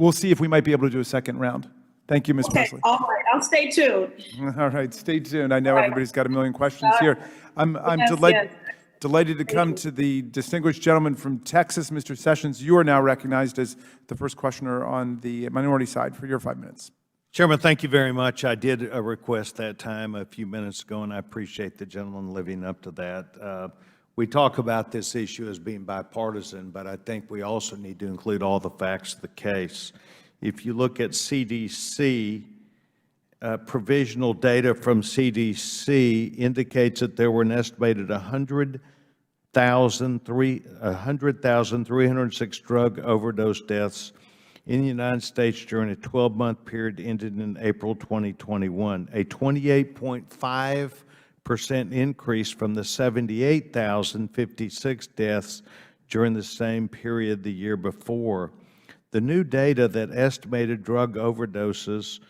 We'll see if we might be able to do a second round. Thank you, Ms. Presley. All right, I'll stay tuned. All right, stay tuned. I know everybody's got a million questions here. I'm Yes. delighted to come to the distinguished gentleman from Texas, Mr. Sessions. You are now recognized as the first questioner on the minority side for your 5 minutes. Chairman, thank you very much. I did request that time a few minutes ago, and I appreciate the gentleman living up to that. We talk about this issue as being bipartisan, but I think we also need to include all the facts of the case. If you look at CDC, provisional data from CDC indicates that there were an estimated 100,306 drug overdose deaths in the United States during a 12-month period ended in April 2021, a 28.5% increase from the 78,056 deaths during the same period the year before. The new data that estimated drug overdoses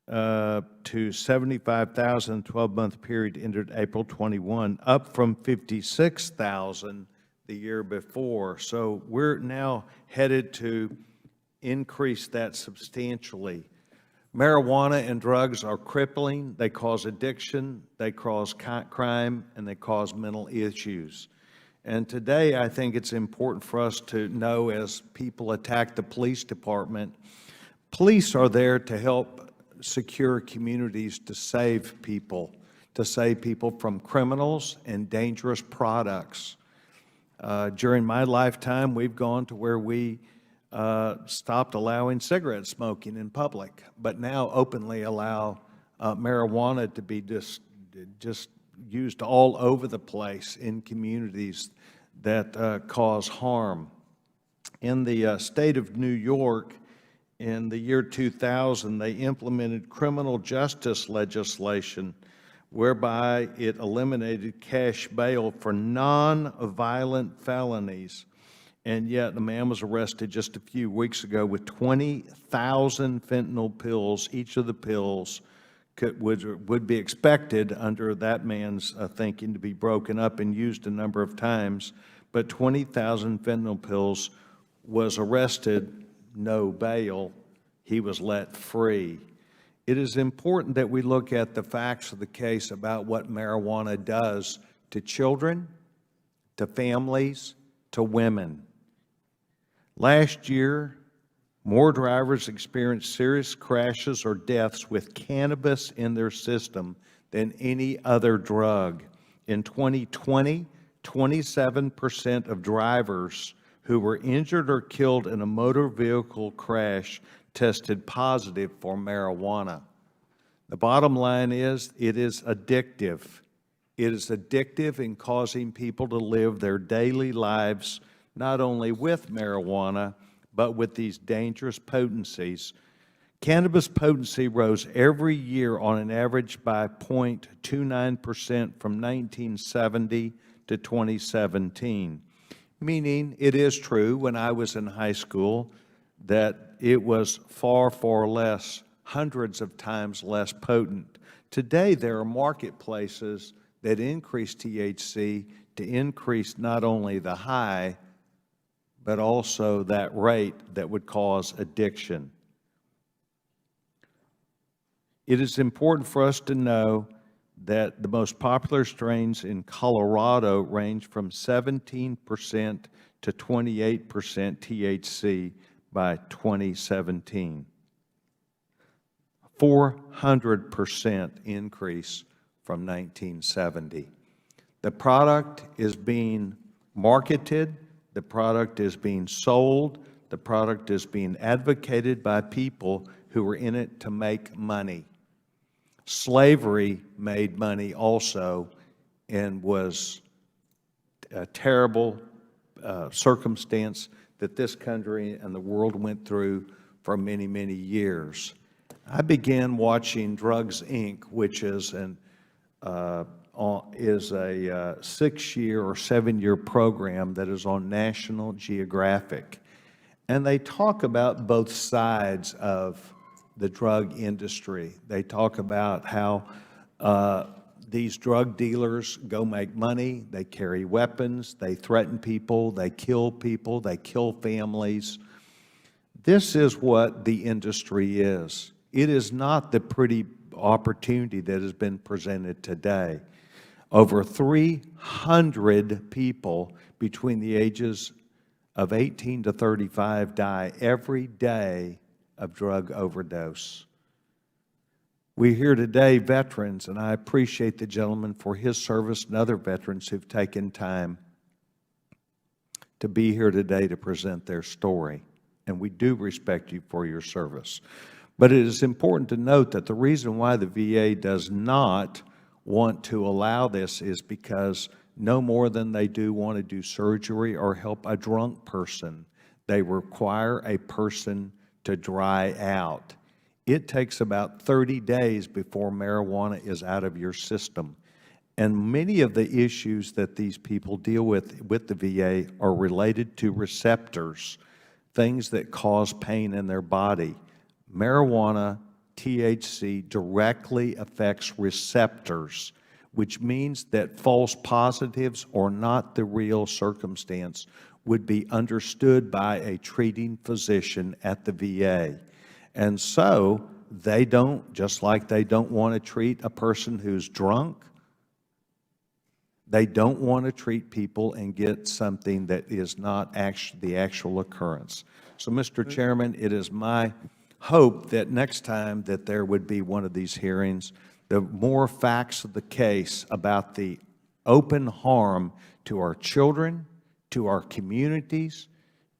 to 75,000 12-month period ended April 21, up from 56,000 the year before. So we're now headed to increase that substantially. Marijuana and drugs are crippling. They cause addiction, they cause crime, and they cause mental issues. And today, I think it's important for us to know, as people attack the police department, police are there to help secure communities, to save people from criminals and dangerous products. During my lifetime, we've gone to where we stopped allowing cigarette smoking in public, but now openly allow marijuana to be just used all over the place in communities that cause harm. In the state of New York, in the year 2000, they implemented criminal justice legislation whereby it eliminated cash bail for non-violent felonies. And yet, the man was arrested just a few weeks ago with 20,000 fentanyl pills. Each of the pills would be expected under that man's thinking to be broken up and used a number of times. But 20,000 fentanyl pills, was arrested, no bail. He was let free. It is important that we look at the facts of the case about what marijuana does to children, to families, to women. Last year, more drivers experienced serious crashes or deaths with cannabis in their system than any other drug. In 2020, 27% of drivers who were injured or killed in a motor vehicle crash tested positive for marijuana. The bottom line is, it is addictive. It is addictive in causing people to live their daily lives not only with marijuana, but with these dangerous potencies. Cannabis potency rose every year on an average by 0.29% from 1970 to 2017. Meaning, it is true, when I was in high school, that it was far, far less, hundreds of times less potent. Today, there are marketplaces that increase THC to increase not only the high, but also that rate that would cause addiction. It is important for us to know that the most popular strains in Colorado range from 17% to 28% THC by 2017. 400% increase from 1970. The product is being marketed, the product is being sold, the product is being advocated by people who are in it to make money. Slavery made money also, and was a terrible circumstance that this country and the world went through for many, many years. I began watching Drugs, Inc., which is a 6-year or 7-year program that is on National Geographic. And they talk about both sides of the drug industry. They talk about how these drug dealers go make money, they carry weapons, they threaten people, they kill families. This is what the industry is. It is not the pretty opportunity that has been presented today. Over 300 people between the ages of 18 to 35 die every day of drug overdose. We hear today veterans, and I appreciate the gentleman for his service and other veterans who've taken time to be here today to present their story. And we do respect you for your service. But it is important to note that the reason why the VA does not want to allow this is because no more than they do want to do surgery or help a drunk person, they require a person to dry out. It takes about 30 days before marijuana is out of your system. And many of the issues that these people deal with the VA are related to receptors, things that cause pain in their body. Marijuana, THC, directly affects receptors, which means that false positives or not the real circumstance would be understood by a treating physician at the VA. And so they don't, just like they don't want to treat a person who's drunk, they don't want to treat people and get something that is not the actual occurrence. So, Mr. Chairman, it is my hope that next time that there would be one of these hearings, the more facts of the case about the open harm to our children, to our communities,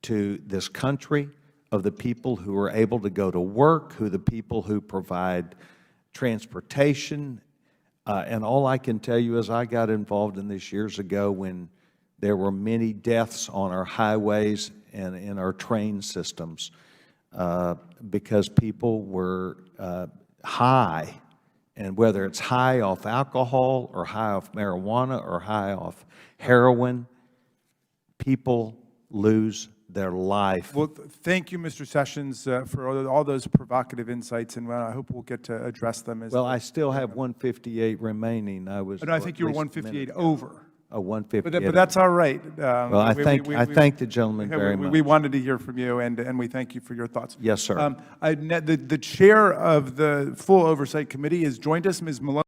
to this country, of the people who are able to go to work, the people who provide transportation. And all I can tell you is I got involved in this years ago when there were many deaths on our highways and in our train systems because people were high. And whether it's high off alcohol or high off marijuana or high off heroin, people lose their life. Well, thank you, Mr. Sessions, for all those provocative insights, and I hope we'll get to address them. Well, I still have 158 remaining. No, I think you were 158 over. Oh, 158. But that's all right. Well, I thank the gentleman very much. We wanted to hear from you, and we thank you for your thoughts. Yes, sir. The chair of the full Oversight Committee has joined us, Ms. Melanie.